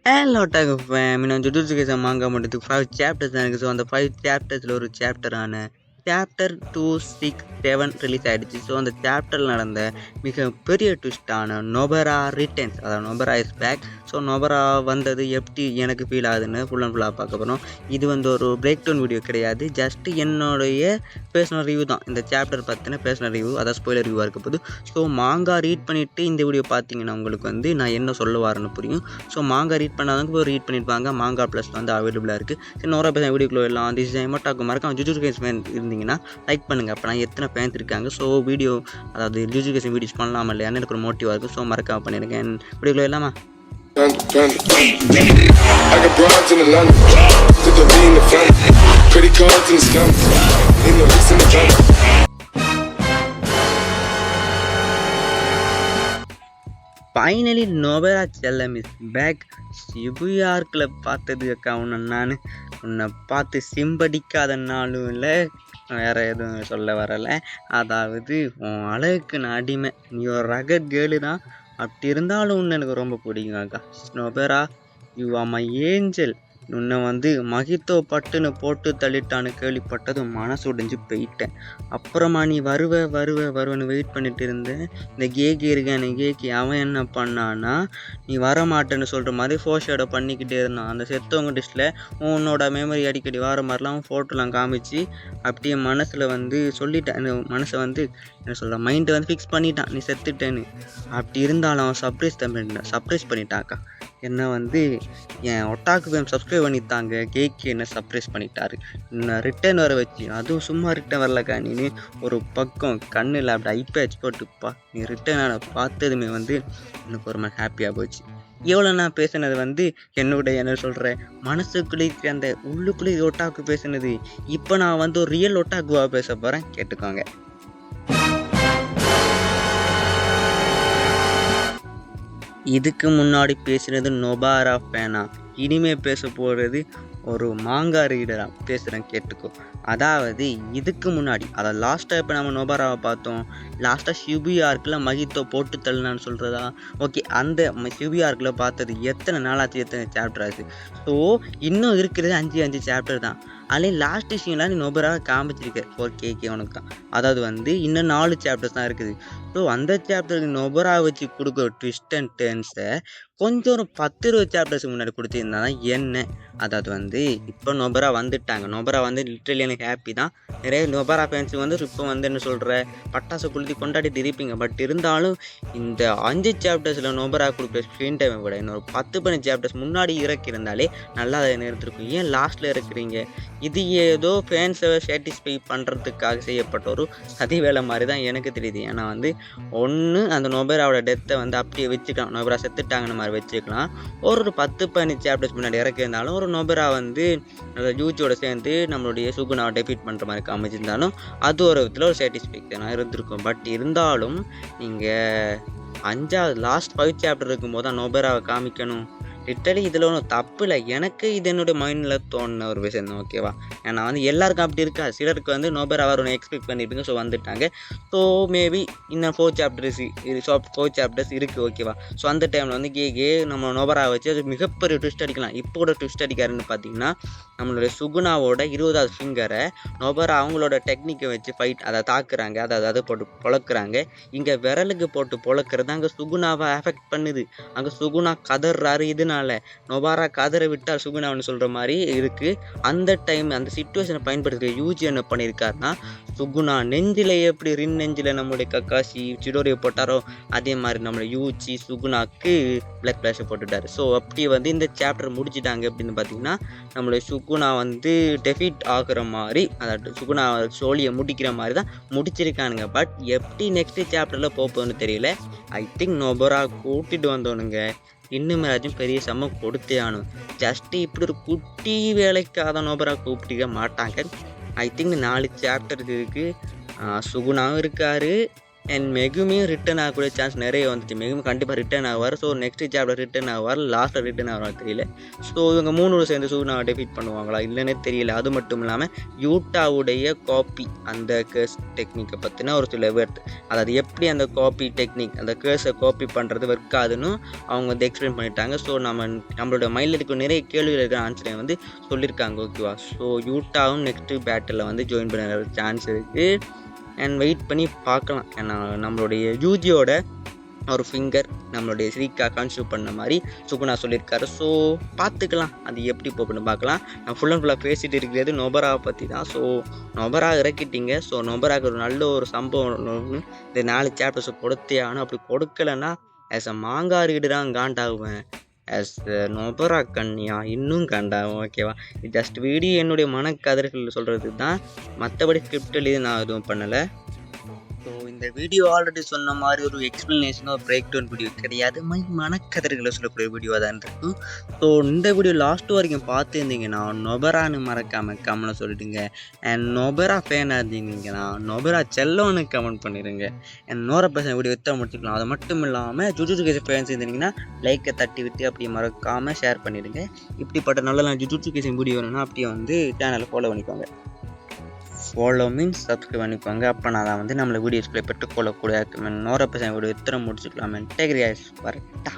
Hello, Tag fam. Jujutsu Kaisen manga முடியதுக்கு 5 chapters தான் இருக்கு. So அந்த 5 chaptersல ஒரு சாப்டரான சாப்டர் 267 ரிலீஸ் ஆகிடுச்சு. ஸோ அந்த சாப்டரில் நடந்த மிக பெரிய ட்விஸ்டான நொபரா ரிட்டர்ன்ஸ், அதாவது நொபரா இஸ் பேக். ஸோ நொபரா வந்தது எப்படி எனக்கு ஃபீல் ஆகுதுன்னு ஃபுல் அண்ட் ஃபுல்லாக பார்க்க போகிறோம். இது ஒரு பிரேக் டவுன் வீடியோ கிடையாது, ஜஸ்ட்டு என்னுடைய பேர்சனல் ரிவ்யூ தான். இந்த சாப்டர் பற்றின பேர்சனல் ரிவ்யூ, அதாவது ஸ்பாயிலர் ரிவ்யூவாக இருக்க போது. ஸோ மாங்கா ரீட் பண்ணிவிட்டு இந்த வீடியோ பார்த்தீங்கன்னா உங்களுக்கு நான் என்ன சொல்ல வரேன்னு புரியும். ஸோ மாங்கா ரீட் பண்ணாதவங்க போய் ரீட் பண்ணியிருப்பாங்க. மாங்கா ப்ளஸ் அவைலபிளாக இருக்குது. சரி, நோரா பேச வீடியோக்குள்ள எல்லாம் திஸ் எமோட்டாக்கு மறக்காம ஜுஜுட்சு கைசன் ஃபேன் இருந்தீங்கன்னா லைக் பண்ணுங்கள். அப்போ நான் எத்தனை ஃபேன்ஸ் இருக்காங்க. ஸோ வீடியோ, அதாவது ஜுஜுட்சு கைசன் வீடியோஸ் பண்ணலாமா இல்லையான்னு எனக்கு ஒரு மோட்டிவாக இருக்கும். ஸோ மறக்காம பண்ணியிருக்கேன். வீடியோக்குள்ள எல்லாமா ஃபைனலி நொபரா செல்லம் இஸ் பேக். சிபுயார்க்கில் பார்த்தது அக்கா உன்னை பார்த்து சிம்படிக்காதனாலும் இல்லை, வேறு எதுவும் சொல்ல வரலை. அதாவது உன் அழகுக்கு நான் அடிமை, நீ ஒரு ரகட் கேர்ளு தான். அப்படி இருந்தாலும் உன்னை எனக்கு ரொம்ப பிடிக்கும் அக்கா. நொபரா, யூ ஆர் மை ஏஞ்சல். உன்னை மகித்தோ பட்டுன்னு போட்டு தள்ளிட்டான்னு கேள்விப்பட்டதும் மனசு உடைஞ்சு போயிட்டேன். அப்புறமா நீ வருவேன்னு வெயிட் பண்ணிட்டு இருந்தேன். இந்த கேக்கி இருக்கானே கேக்கி, அவன் என்ன பண்ணான்னா நீ வரமாட்டேன்னு சொல்கிற மாதிரி ஃபோஷேடோ பண்ணிக்கிட்டே இருந்தான். அந்த செத்தவங்க டிஸ்டில் உன்னோட மெமரி அடிக்கடி வர மாதிரிலாம் ஃபோட்டோலாம் காமிச்சு அப்படியே மனசில் சொல்லிட்டேன். அந்த மனசை என்ன சொல்கிற மைண்டை ஃபிக்ஸ் பண்ணிட்டான் நீ செத்துட்டேன்னு. அப்படி இருந்தாலும் அவன் சர்ப்ரைஸ் பண்ணிட்டாக்கா. என்னை என் ஒட்டாக்கு ஃபேம் சப்ஸ்கிரைப் பண்ணித்தாங்க. கேக்கு என்ன சர்ப்ரைஸ் பண்ணிட்டாரு. நான் ரிட்டர்ன் வர வச்சு, அதுவும் சும்மா ரிட்டர்ன் வரலக்கா. நீ ஒரு பக்கம் கண்ணில் அப்படி ஐபேச் போட்டுப்பா. நீ ரிட்டர்னான பார்த்ததுமே எனக்கு ஒரு மாதிரி ஹாப்பியாக போச்சு. எவ்வளோ நான் பேசுனது என்னுடைய என்ன சொல்கிறேன் மனசுக்குள்ளே அந்த உள்ளுக்குள்ளே ஒட்டாக்கு பேசுனது. இப்போ நான் ஒரு ரியல் ஒட்டாக்குவாக பேச போகிறேன், கேட்டுக்கோங்க. இதுக்கு முன்னாடி பேசுனது நொபாரா ஃபேனா, இனிமே பேச போகிறது ஒரு மாங்கா ரீடரா பேசுகிறேன், கேட்டுக்கோ. அதாவது இதுக்கு முன்னாடி, அதாவது லாஸ்ட்டாக இப்போ நம்ம நொபாராவை பார்த்தோம். லாஸ்ட்டாக ஷிபுயார்க்கில் மகித்தோ போட்டு தள்ளினான்னு சொல்கிறதா? ஓகே, அந்த ஷிபுயார்க்கில் பார்த்தது எத்தனை நாளாச்சு, எத்தனை சாப்டர் ஆச்சு? ஸோ இன்னும் இருக்கிறது 5 சாப்டர் தான். அதில் லாஸ்ட் சீன்லாம் நீ நொபராவை காமிச்சிருக்க. ஓகே உனக்கு தான். அதாவது இன்னும் 4 சாப்டர்ஸ் தான் இருக்குது. ஸோ அந்த சாப்டருக்கு நொபரா வச்சு கொடுக்குற ட்விஸ்ட் அண்ட் டர்ன்ஸை கொஞ்சம் ஒரு 10-20 சாப்டர்ஸுக்கு முன்னாடி கொடுத்துருந்தாங்க என்ன. அதாவது இப்போ நொபரா வந்துட்டாங்க. நொபரா லிட்ரலி எனக்கு ஹாப்பி தான். நிறைய நொபரா ஃபேன்ஸ் இப்போ என்ன சொல்கிற பட்டாசு கொளுத்தி கொண்டாடிட்டு இருப்பீங்க. பட் இருந்தாலும் இந்த 5 சாப்டர்ஸில் நொபரா கொடுக்குற ஸ்க்ரீன் டைமை விட இன்னொரு 10-15 சாப்டர்ஸ் முன்னாடி இறக்கியிருந்தாலே நல்லா அதை நிறுத்திருக்கும். ஏன் லாஸ்ட்டில் இறக்குறீங்க? இது ஏதோ ஃபேன்ஸை சாட்டிஸ்ஃபை பண்ணுறதுக்காக செய்யப்பட்ட ஒரு சதி வேலை மாதிரி தான் எனக்கு தெரியுது. ஏன்னா ஒன்று அந்த நொபராவோட டெத்தை அப்படியே வச்சுக்கலாம், நொபரா செத்துட்டாங்கன்னு மாதிரி வச்சுக்கலாம். ஒரு 10-15 சாப்டர்ஸ் முன்னாடி இறக்கியிருந்தாலும் ஒரு நொபரா யூச்சியோட சேர்ந்து நம்மளுடைய சுகுனாவை டெஃபீட் பண்ணுற மாதிரி காமிச்சிருந்தாலும் அது ஒரு விதத்தில் ஒரு சாட்டிஸ்ஃபேக்ஷனாக இருந்திருக்கும். பட் இருந்தாலும் நீங்கள் 5வது லாஸ்ட் 5 சாப்டர் இருக்கும்போது தான் நொபராவை காமிக்கணும். லிட்டரலி இதில் ஒன்றும் தப்பு இல்லை. எனக்கு இது என்னுடைய மைண்டில் தோணுன ஒரு விஷயம் தான், ஓகேவா? ஏன்னா எல்லாருக்கும் அப்படி இருக்கா. சிலருக்கு நோபர் அவர் ஒன்று எக்ஸ்பெக்ட் பண்ணியிருப்பீங்க. ஸோ வந்துட்டாங்க. ஸோ மேபி இன்னும் 4 சாப்டர்ஸ் இருக்குது, ஓகேவா? ஸோ அந்த டைமில் கேகே நம்ம நோபரா வச்சு அது மிகப்பெரிய ட்விஸ்ட் அடிக்கலாம். இப்போ கூட ட்விஸ்ட் அடிக்காருன்னு பார்த்தீங்கன்னா நம்மளுடைய சுகுனாவோட 20வது ஃபிங்கரை நோபரா அவங்களோட டெக்னிக்கை வச்சு அதை தாக்குறாங்க. அதை போட்டு பொழக்கிறாங்க. இங்கே விரலுக்கு போட்டு பொழக்கிறது அங்கே சுகுனாவை அஃபெக்ட் பண்ணுது. அங்கே சுகுனா கதறாரு. இதுனால நொபாரா கதரை விட்டால் சுகுனான்னு சொல்கிற மாதிரி இருக்குது. அந்த டைம் அந்த சிச்சுவேஷனை பயன்படுத்தி யூஜி என்ன பண்ணியிருக்காருன்னா, சுகுனா நெஞ்சில் எப்படி நெஞ்சில் நம்மளுடைய கக்காசி சிடோரியை போட்டாரோ அதே மாதிரி நம்மளோட யூஜி சுகுனாக்கு பிளட் ஃப்ளாஷை போட்டுட்டார். ஸோ அப்படி இந்த சாப்டர் முடிச்சுட்டாங்க. அப்படின்னு பார்த்தீங்கன்னா நம்மளுடைய சுகுனா டெஃபீட் ஆகுற மாதிரி, அதாவது சுகுனா சோழியை முடிக்கிற மாதிரி தான் முடிச்சிருக்கானுங்க. பட் எப்படி நெக்ஸ்ட் சாப்டரில் போகுதுன்னு தெரியல. ஐ திங்க் நொபரா கூட்டிட்டு வந்தோனுங்க இன்னும் ஏதாச்சும் பெரிய செம்ம கொடுத்தே ஆனும். ஜஸ்ட்டு இப்படி ஒரு குட்டி வேலைக்காக நோபரா கூப்பிட்டிக்க மாட்டாங்க. ஐ திங்க் 4 சாப்டர் இருக்குது. சுகுனாவும் இருக்கார், அண்ட் மெகுமியும் ரிட்டர்ன் ஆகக்கூடிய சான்ஸ் நிறைய வந்துச்சு. மெகுமி கண்டிப்பாக ரிட்டர்ன் ஆவார். ஸோ நெக்ஸ்ட் சாப்டர் ரிட்டர்ன் ஆவார், லாஸ்ட்டில் ரிட்டர்ன் ஆவார் தெரியல. ஸோ இவங்க 3 சேர்ந்து சூனாவை டெஃபீட் பண்ணுவாங்களா இல்லைன்னே தெரியல. அது மட்டும் இல்லாமல் யூட்டாவுடைய காப்பி அந்த கேர்ஸ் டெக்னிக்கை பற்றின ஒரு சில வேர்ட், அதாவது எப்படி அந்த காப்பி டெக்னிக் அந்த கேர்ஸை காப்பி பண்ணுறது ஒர்க் ஆகுதுன்னு அவங்க வந்து எக்ஸ்பிளைன் பண்ணிட்டாங்க. ஸோ நம்மளோட மைண்டில் இருக்க நிறைய கேள்விகள் இருக்கிற ஆன்சரை வந்து சொல்லியிருக்காங்க. ஓகேவா? ஸோ யூட்டாவும் நெக்ஸ்ட்டு பேட்டில் வந்து ஜாயின் பண்ண சான்ஸ் இருக்குது. அண்ட் வெயிட் பண்ணி பார்க்கலாம். ஏன்னா நம்மளுடைய யூஜியோட ஒரு ஃபிங்கர் நம்மளுடைய ஸ்ரீகா கான்ஸ்டியூட் பண்ண மாதிரி சுகுணா சொல்லியிருக்காரு. ஸோ பார்த்துக்கலாம் அது எப்படி போகணும்னு பார்க்கலாம். நான் ஃபுல் அண்ட் ஃபுல்லாக பேசிகிட்டு இருக்கிறது நொபராவை பற்றி தான். ஸோ நொபரா இறக்கிட்டீங்க. ஸோ நொபராக்கு ஒரு நல்ல ஒரு சம்பவம் இந்த 4 சாப்டர்ஸை கொடுத்தே ஆனால் அப்படி கொடுக்கலன்னா ஆஸ் அ மாங்கா ரீடராக காண்டாகுவேன். ஆஸ் நொபரா கன்யா இன்னும் காண்டாகும். ஓகேவா? ஜஸ்ட் வீடியோ என்னுடைய மனக்கதர்கள் சொல்கிறது தான், மற்றபடி ஸ்கிரிப்டில் இது நான் எதுவும் பண்ணலை. ஸோ இந்த வீடியோ ஆல்ரெடி சொன்ன மாதிரி ஒரு எக்ஸ்ப்ளனேஷனோ பிரேக் டவுன் வீடியோ கிடையாது, மனக்கதர்களை சொல்லக்கூடிய வீடியோ தான் இருக்கும். ஸோ இந்த வீடியோ லாஸ்ட் வரைக்கும் பார்த்துருந்தீங்கன்னா நொபரான்னு மறக்காமல் கமெண்ட் சொல்லிடுங்க. அண்ட் நொபரா ஃபேனாக இருந்தீங்கன்னா நொபரா செல்லோன்னு கமெண்ட் பண்ணிடுங்க. அண்ட் 100% வீடியோ எத்தனை முடிச்சுக்கலாம். அது மட்டும் இல்லாமல் ஜுஜுட்சு கைசன் ஃபேன்ஸ் இருந்தீங்கன்னா லைக்கை தட்டி விட்டு அப்படியே மறக்காமல் ஷேர் பண்ணிடுங்க. இப்படிப்பட்ட நல்ல ஜுஜுட்சு கைசன் வீடியோ வேணும்னா அப்படியே வந்து சேனலை ஃபாலோ பண்ணிக்கோங்க. ஃபாலோ மீன்ஸ் சப்ஸ்கிரைப் பண்ணிக்கோங்க. அப்போ நான் தான் வந்து நம்மளை வீடியோஸ்களை பெற்றுக்கொள்ளக்கூடிய 100% வீடியோ எத்தனை முடிச்சுக்கலாமே. டேக் கைஸ் வரட்டா.